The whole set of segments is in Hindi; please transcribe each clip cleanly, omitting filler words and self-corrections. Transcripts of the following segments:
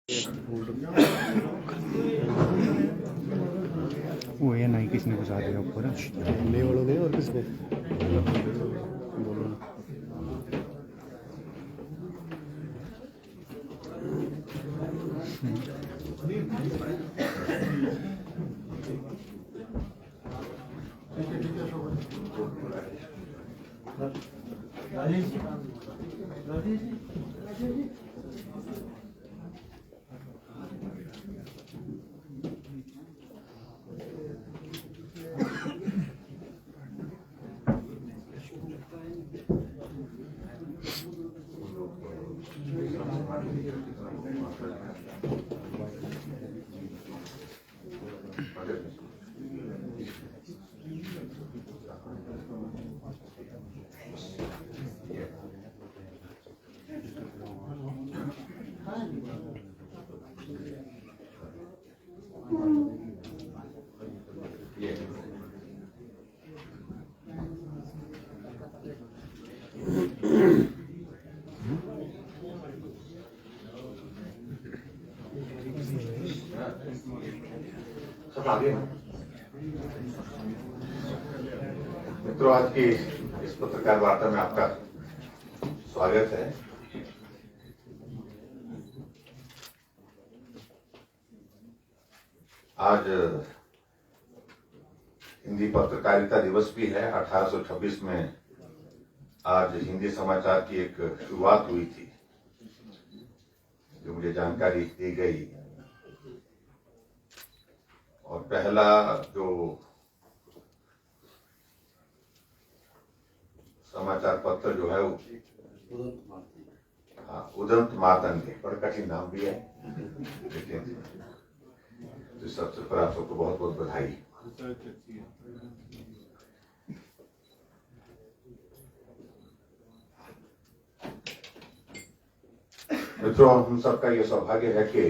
वो है नहीं, किसने घुसा दिया ऊपर? ले वालों ने और किसने बोलो। मित्रों, आज की इस पत्रकार वार्ता में आपका स्वागत है। आज हिंदी पत्रकारिता दिवस भी है। 1826 में आज हिंदी समाचार की एक शुरुआत हुई थी, जो मुझे जानकारी दी गई। और पहला जो समाचार पत्र जो है उदंत मातंग, बड़ा कठिन नाम भी है, लेकिन इस अवसर पर आप सबको बहुत बहुत बधाई। मित्रों, हम सबका ये सौभाग्य है कि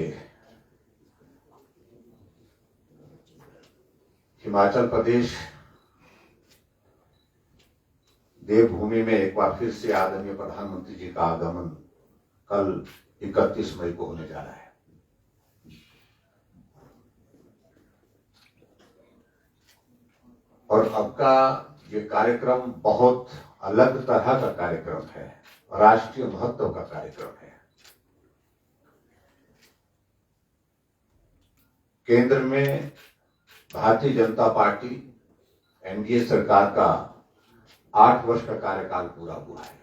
हिमाचल प्रदेश देवभूमि में एक बार फिर से आदरणीय प्रधानमंत्री जी का आगमन कल 31 मई को होने जा रहा है। और अब का ये कार्यक्रम बहुत अलग तरह का कार्यक्रम है, राष्ट्रीय महत्व का कार्यक्रम है। केंद्र में भारतीय जनता पार्टी एनडीए सरकार का 8 वर्ष का कार्यकाल पूरा हुआ है।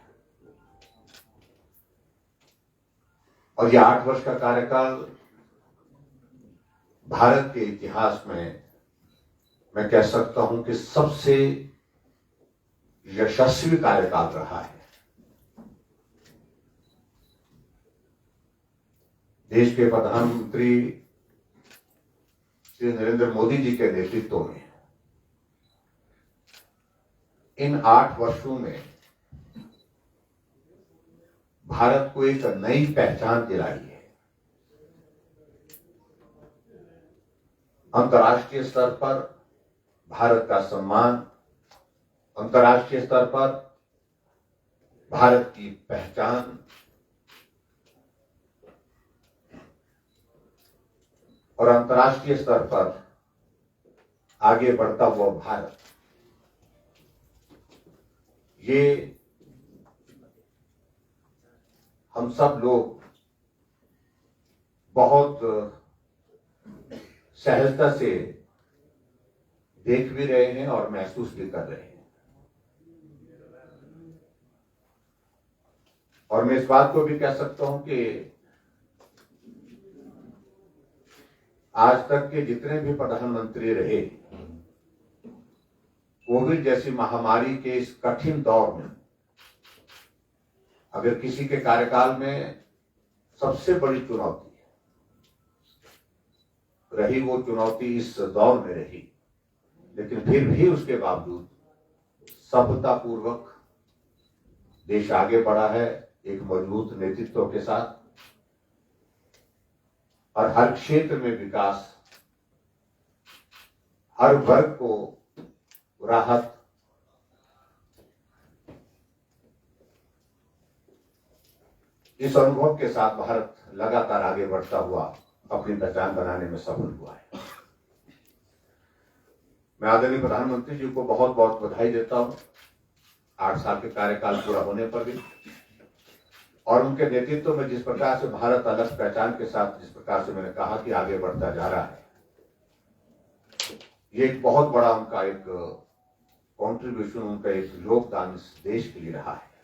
और यह 8 वर्ष का कार्यकाल भारत के इतिहास में मैं कह सकता हूं कि सबसे यशस्वी कार्यकाल रहा है। देश के प्रधानमंत्री श्री नरेंद्र मोदी जी के नेतृत्व में इन 8 वर्षों में भारत को एक नई पहचान दिलाई है। अंतर्राष्ट्रीय स्तर पर भारत का सम्मान, अंतर्राष्ट्रीय स्तर पर भारत की पहचान और अंतर्राष्ट्रीय स्तर पर आगे बढ़ता हुआ भारत, ये हम सब लोग बहुत सहजता से देख भी रहे हैं और महसूस भी कर रहे हैं। और मैं इस बात को भी कह सकता हूं कि आज तक के जितने भी प्रधानमंत्री रहे, कोविड जैसी महामारी के इस कठिन दौर में अगर किसी के कार्यकाल में सबसे बड़ी चुनौती रही, वो चुनौती इस दौर में रही, लेकिन फिर भी उसके बावजूद सफलतापूर्वक देश आगे बढ़ा है एक मजबूत नेतृत्व के साथ। और हर क्षेत्र में विकास, हर वर्ग को राहत, इस अनुभव के साथ भारत लगातार आगे बढ़ता हुआ अपनी पहचान बनाने में सफल हुआ है। मैं आदरणीय प्रधानमंत्री जी को बहुत बहुत बधाई देता हूं 8 साल के कार्यकाल पूरा होने पर भी, और उनके नेतृत्व में जिस प्रकार से भारत अलग पहचान के साथ, जिस प्रकार से मैंने कहा कि आगे बढ़ता जा रहा है, ये एक बहुत बड़ा उनका एक कॉन्ट्रीब्यूशन, उनका एक योगदान इस देश के लिए रहा है।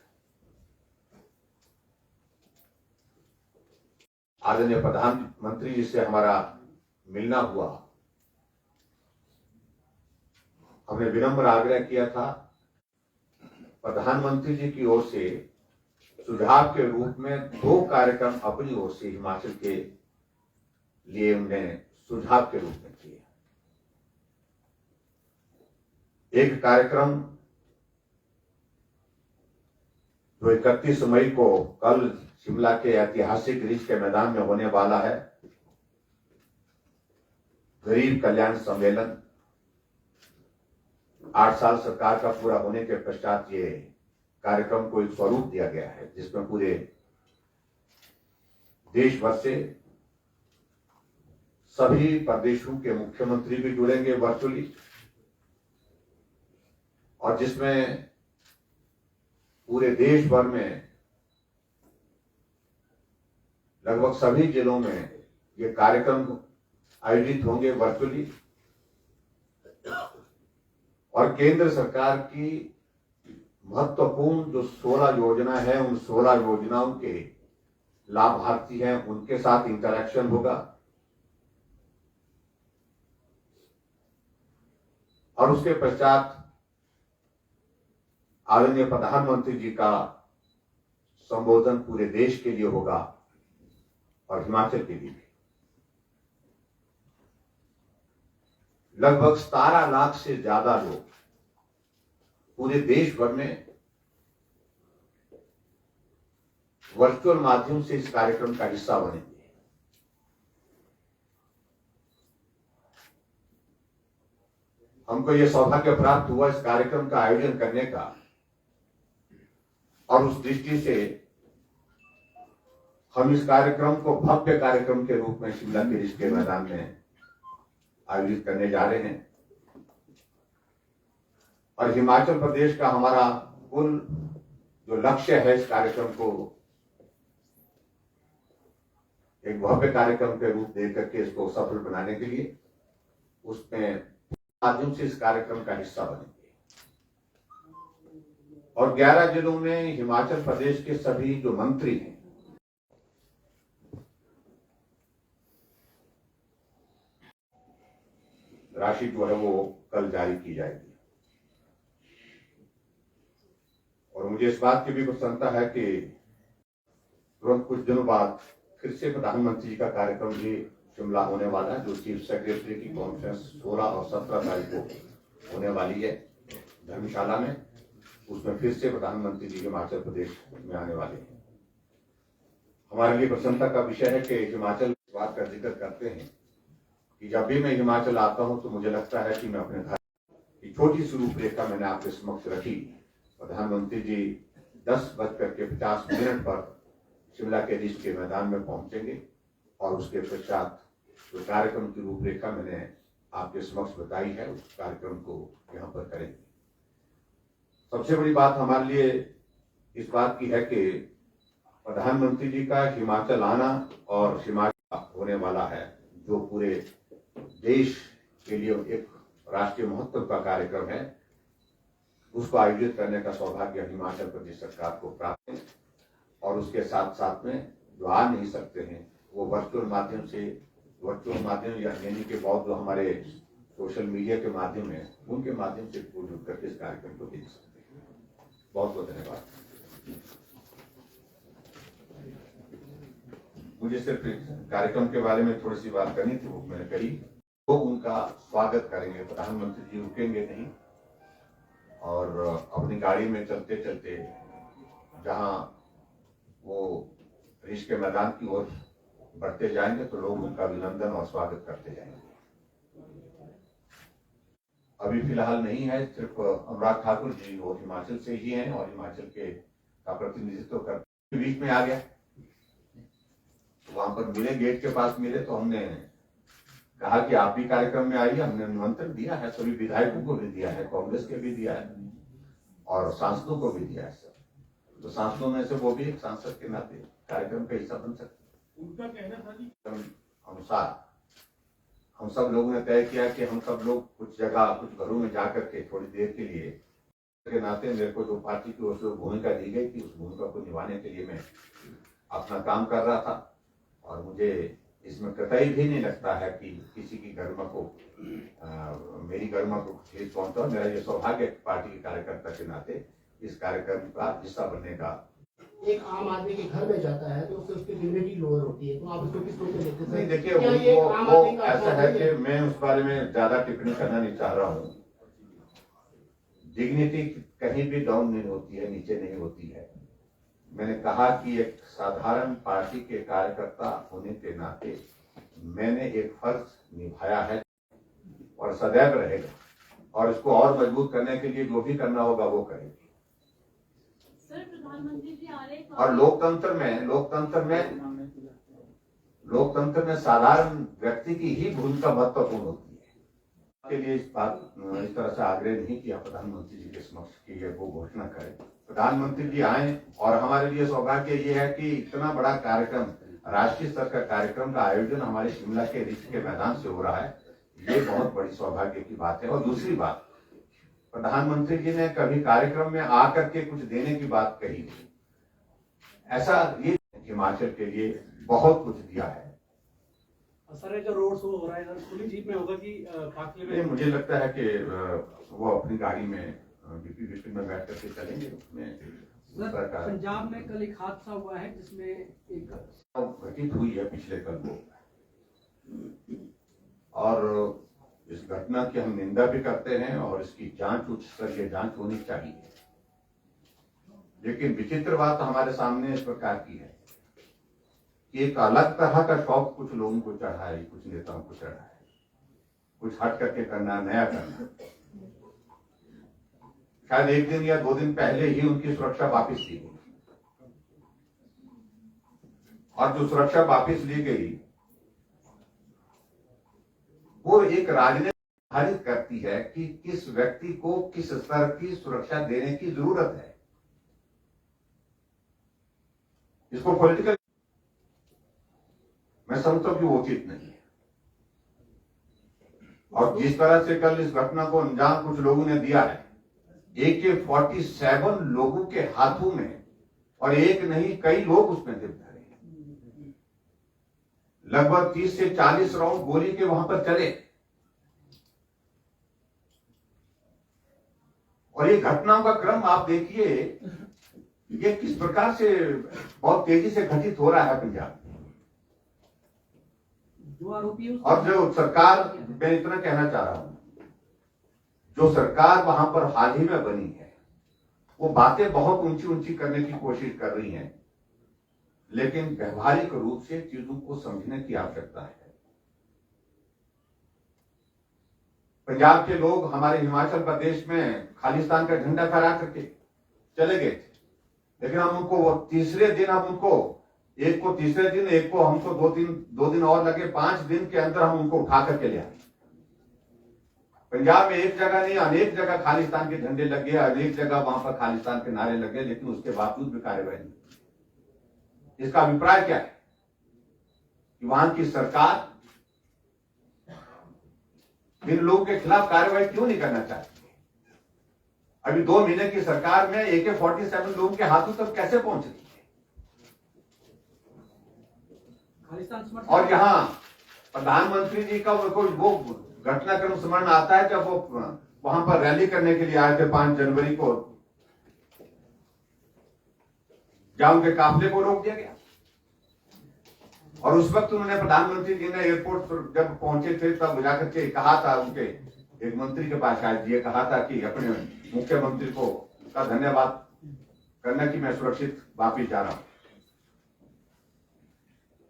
आदरणीय प्रधानमंत्री जी से हमारा मिलना हुआ, हमने विनम्र आग्रह किया था प्रधानमंत्री जी की ओर से सुझाव के रूप में 2 कार्यक्रम अपनी ओर से हिमाचल के लिए उन्हें सुझाव के रूप में किए। एक कार्यक्रम जो 31 मई को कल शिमला के ऐतिहासिक रिज के मैदान में होने वाला है, गरीब कल्याण सम्मेलन। 8 साल सरकार का पूरा होने के पश्चात ये कार्यक्रम को एक स्वरूप दिया गया है, जिसमें पूरे देश भर से सभी प्रदेशों के मुख्यमंत्री भी जुड़ेंगे वर्चुअली, और जिसमें पूरे देश भर में लगभग सभी जिलों में ये कार्यक्रम आयोजित होंगे वर्चुअली। और केंद्र सरकार की महत्वपूर्ण जो 16 योजना है, उन 16 योजनाओं के लाभार्थी हैं, उनके साथ इंटरेक्शन होगा, और उसके पश्चात आदरणीय प्रधानमंत्री जी का संबोधन पूरे देश के लिए होगा और हिमाचल के लिए भी। लगभग 17 लाख से ज्यादा लोग पूरे देश भर में वर्चुअल माध्यम से इस कार्यक्रम का हिस्सा बनेंगे। हमको यह सौभाग्य प्राप्त हुआ इस कार्यक्रम का आयोजन करने का, और उस दृष्टि से हम इस कार्यक्रम को भव्य कार्यक्रम के रूप में शिमला के रिज के मैदान में आयोजित करने जा रहे हैं। और हिमाचल प्रदेश का हमारा कुल जो लक्ष्य है इस कार्यक्रम को एक भव्य कार्यक्रम के रूप दे करके इसको सफल बनाने के लिए, उसमें माध्यम से इस कार्यक्रम का हिस्सा बनेंगे। और 11 जिलों में हिमाचल प्रदेश के सभी जो मंत्री हैं, राशि जो है वो कल जारी की जाएगी। और मुझे इस बात की भी प्रसन्नता है कि तुरंत कुछ दिनों बाद फिर से प्रधानमंत्री जी का कार्यक्रम भी शिमला होने वाला है, जो चीफ सेक्रेटरी की कॉन्फ्रेंस 16 और 17 तारीख को होने वाली है धर्मशाला में। उसमें फिर से प्रधानमंत्री जी हिमाचल प्रदेश में आने वाले हैं। हमारे लिए प्रसन्नता का विषय है कि हिमाचल इस बात का जिक्र करते हैं कि जब भी मैं हिमाचल आता हूं तो मुझे लगता है कि मैं अपने घर की छोटी सी रूपरेखा मैंने आपके समक्ष रखी। प्रधानमंत्री जी 10:50 पर शिमला के रिज के मैदान में पहुंचेंगे, और उसके पश्चात जो कार्यक्रम की रूपरेखा मैंने आपके समक्ष बताई है, उस कार्यक्रम को यहाँ पर करेंगे। सबसे बड़ी बात हमारे लिए इस बात की है कि प्रधानमंत्री जी का हिमाचल आना और हिमाचल होने वाला है, जो पूरे देश के लिए एक राष्ट्रीय महत्व का कार्यक्रम है, उसको आयोजित करने का सौभाग्य हिमाचल प्रदेश सरकार को प्राप्त है। और उसके साथ साथ में जो आ नहीं सकते हैं वो वर्चुअल माध्यम यानी कि बहुत जो हमारे सोशल मीडिया के माध्यम है, उनके माध्यम से जुड़ करके इस कार्यक्रम को देख सकते हैं। बहुत बहुत धन्यवाद। मुझे सिर्फ कार्यक्रम के बारे में थोड़ी सी बात करनी थी, वो मैंने कही। तो उनका स्वागत करेंगे, प्रधानमंत्री जी रुकेंगे नहीं, और अपनी गाड़ी में चलते चलते जहां वो रिज के मैदान की ओर बढ़ते जाएंगे तो लोग उनका अभिनंदन और स्वागत करते जाएंगे। अभी फिलहाल नहीं है, सिर्फ अनुराग ठाकुर जी वो हिमाचल से ही हैं और हिमाचल के का प्रतिनिधित्व करते बीच में आ गया। वहां पर मिले, गेट के पास मिले, तो हमने कहा कि आप भी कार्यक्रम में आइए। हमने निमंत्रण दिया है, सभी विधायकों को भी दिया है, कांग्रेस के भी दिया है और सांसदों को भी दिया है सर। तो सांसदों में से वो भी एक सांसद के नाते कार्यक्रम का हिस्सा बन सकते। उनका कहना था कि अनुसार हम सब लोगों ने तय किया कि हम सब लोग कुछ जगह, कुछ घरों में जाकर के थोड़ी देर के लिए के नाते मेरे को जो पार्टी की ओर से भूमिका दी गई थी, उस भूमिका को निभाने के लिए मैं अपना काम कर रहा था। और मुझे इसमें कतई भी नहीं लगता है कि किसी की गरिमा को मेरी गरिमा को ठेस पहुंचा। मेरा ये सौभाग्य पार्टी के कार्यकर्ता के नाते इस कार्यक्रम का हिस्सा बनने का। एक आम आदमी के घर में जाता है तो उससे उसकी डिग्निटी लोअर होती है, तो आप उसको किस रूप में देखते हैं? नहीं, देखिए वो ऐसा है कि मैं उस बारे में ज्यादा टिप्पणी करना नहीं चाह रहा हूँ। डिग्निटी कहीं भी डाउन नहीं होती है, नीचे नहीं होती है। मैंने कहा कि एक साधारण पार्टी के कार्यकर्ता होने के नाते मैंने एक फर्ज निभाया है और सदैव रहेगा, और इसको और मजबूत करने के लिए जो भी करना होगा वो करेंगे। सर, प्रधानमंत्री जी आ रहे और लोकतंत्र में साधारण व्यक्ति की ही भूमिका महत्वपूर्ण होती है। के लिए इस तरह से आग्रह नहीं किया प्रधानमंत्री जी के समक्ष कि वो घोषणा करें। प्रधानमंत्री जी आए और हमारे लिए सौभाग्य ये है कि इतना बड़ा कार्यक्रम, राष्ट्रीय स्तर का कार्यक्रम का आयोजन हमारे शिमला के रिच के मैदान से हो रहा है। ये बहुत बड़ी सौभाग्य की बात है। और दूसरी बात, प्रधानमंत्री जी ने कभी कार्यक्रम में आकर के कुछ देने की बात कही, ऐसा ये हिमाचल के लिए बहुत कुछ दिया है। सर, जो रोड शो हो रहा है खुली जीप में होगा कि काफिले में? मुझे लगता है कि वो अपनी गाड़ी में डीपी विपिन में बैठ करके चलेंगे। उसमें पंजाब में कल एक हादसा हुआ है जिसमें एक घटित हुई है पिछले कल को, और इस घटना की हम निंदा भी करते हैं और इसकी जांच, उच्च स्तरीय जांच होनी चाहिए। लेकिन विचित्र बात हमारे सामने इस प्रकार की है कि एक अलग तरह का शौक कुछ लोगों को चढ़ा है, कुछ नेताओं को चढ़ा है, कुछ हट करके करना, नया करना। शायद एक दिन या 2 दिन पहले ही उनकी सुरक्षा वापस ली गई, और जो सुरक्षा वापस ली गई वो एक राजनीति निर्धारित करती है कि किस व्यक्ति को किस स्तर की सुरक्षा देने की जरूरत है। इसको पॉलिटिकल मैं समझता हूं कि वो उचित नहीं है। और जिस तरह से कल इस घटना को अंजाम कुछ लोगों ने दिया है, AK-47 लोगों के हाथों में, और एक नहीं कई लोग उसमें दिल धरे, लगभग 30 से 40 राउंड गोली के वहां पर चले, और ये घटनाओं का क्रम आप देखिए ये किस प्रकार से बहुत तेजी से घटित हो रहा है पंजाब में। जो आरोपी और जो सरकार, मैं इतना कहना चाह रहा हूं, जो सरकार वहां पर हाल ही में बनी है वो बातें बहुत ऊंची ऊंची करने की कोशिश कर रही हैं, लेकिन व्यवहारिक रूप से चीजों को समझने की आवश्यकता है। पंजाब के लोग हमारे हिमाचल प्रदेश में खालिस्तान का झंडा फहरा करके चले गए थे, लेकिन हम उनको वो तीसरे दिन, हम उनको एक को तीसरे दिन, एक को हमको 2 दिन और लगे, 5 दिन के अंदर हम उनको उठा करके ले आए। पंजाब में एक जगह नहीं अनेक जगह खालिस्तान के झंडे लगे, अनेक जगह वहां पर खालिस्तान के नारे लगे, लेकिन उसके बावजूद भी कार्रवाई नहीं। इसका अभिप्राय क्या है कि वहां की सरकार इन लोगों के खिलाफ कार्रवाई क्यों नहीं करना चाहती? अभी 2 महीने की सरकार में AK-47 लोगों के हाथों तक कैसे पहुंच रही है? और यहाँ प्रधानमंत्री जी का वो घटनाक्रम स्मरण आता है जब वो वहां पर रैली करने के लिए आए थे 5 जनवरी को, जहां उनके काफिले को रोक दिया गया। और उस वक्त उन्होंने, प्रधानमंत्री जी ने एयरपोर्ट पर जब पहुंचे थे तब जाकर के कहा था, उनके एक मंत्री के पास शायद ये कहा था कि अपने मुख्यमंत्री को का धन्यवाद करना कि मैं सुरक्षित वापिस जा रहा हूं।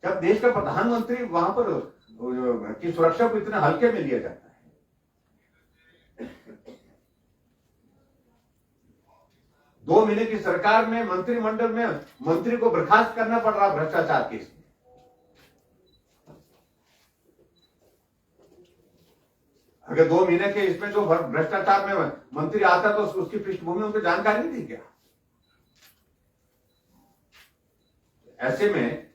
जब देश का प्रधानमंत्री वहां पर की सुरक्षा को इतने हल्के में लिया जाता है। 2 महीने की सरकार में मंत्रिमंडल में मंत्री को बर्खास्त करना पड़ रहा भ्रष्टाचार केस में। अगर 2 महीने के इसमें जो भ्रष्टाचार में मंत्री आता तो उसकी पृष्ठभूमि उनको जानकारी नहीं थी क्या? ऐसे में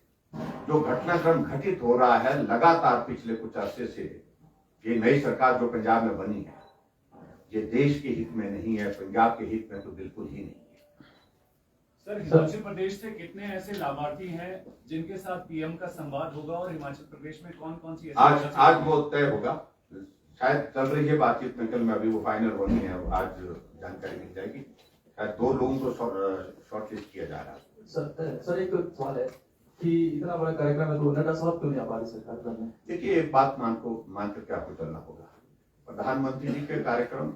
जो घटनाक्रम घटित हो रहा है लगातार पिछले कुछ अरसे से, ये नई सरकार जो पंजाब में बनी है, ये देश के हित में नहीं है, पंजाब के हित में तो बिल्कुल ही नहीं है। सर, हिमाचल प्रदेश से कितने ऐसे लाभार्थी हैं जिनके साथ पीएम का संवाद होगा और हिमाचल प्रदेश में कौन कौन सी आज वो तय होगा, शायद चल रही है बातचीत निकल में, अभी वो फाइनल होनी है, आज जानकारी मिल जाएगी। शायद 2 लोगों को शॉर्टलिस्ट किया जा रहा है। सर एक सवाल है कि इतना बड़ा कार्यक्रम है तो नड्डा साहब क्यों नहीं आ पा रहे सर कार्यक्रम में? देखिए, एक बात मान करके आपको चलना होगा। प्रधानमंत्री जी के कार्यक्रम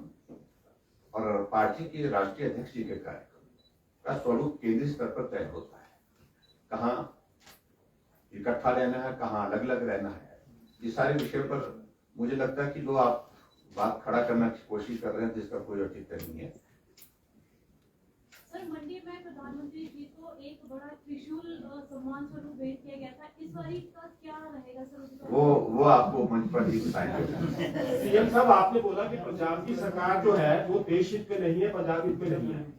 और पार्टी के राष्ट्रीय अध्यक्ष जी के कार्यक्रम का स्वरूप केंद्रीय स्तर पर तय होता है। कहाँ इकट्ठा रहना है, कहाँ अलग अलग रहना है, इस सारे विषय पर मुझे लगता है कि जो आप बात खड़ा करने की कोशिश कर रहे हैं जिसका कोई औचित्य नहीं है। सर, मंडी में प्रधानमंत्री जी को एक बड़ा त्रिशूल सम्मान स्वरूप भेंट किया गया था, इस बार का क्या रहेगा सर? वो आपको मंच पर ही बताएंगे। सीएम साहब, आपने बोला कि पंजाब की सरकार जो है वो देश हित में नहीं है, पंजाब हित में नहीं है।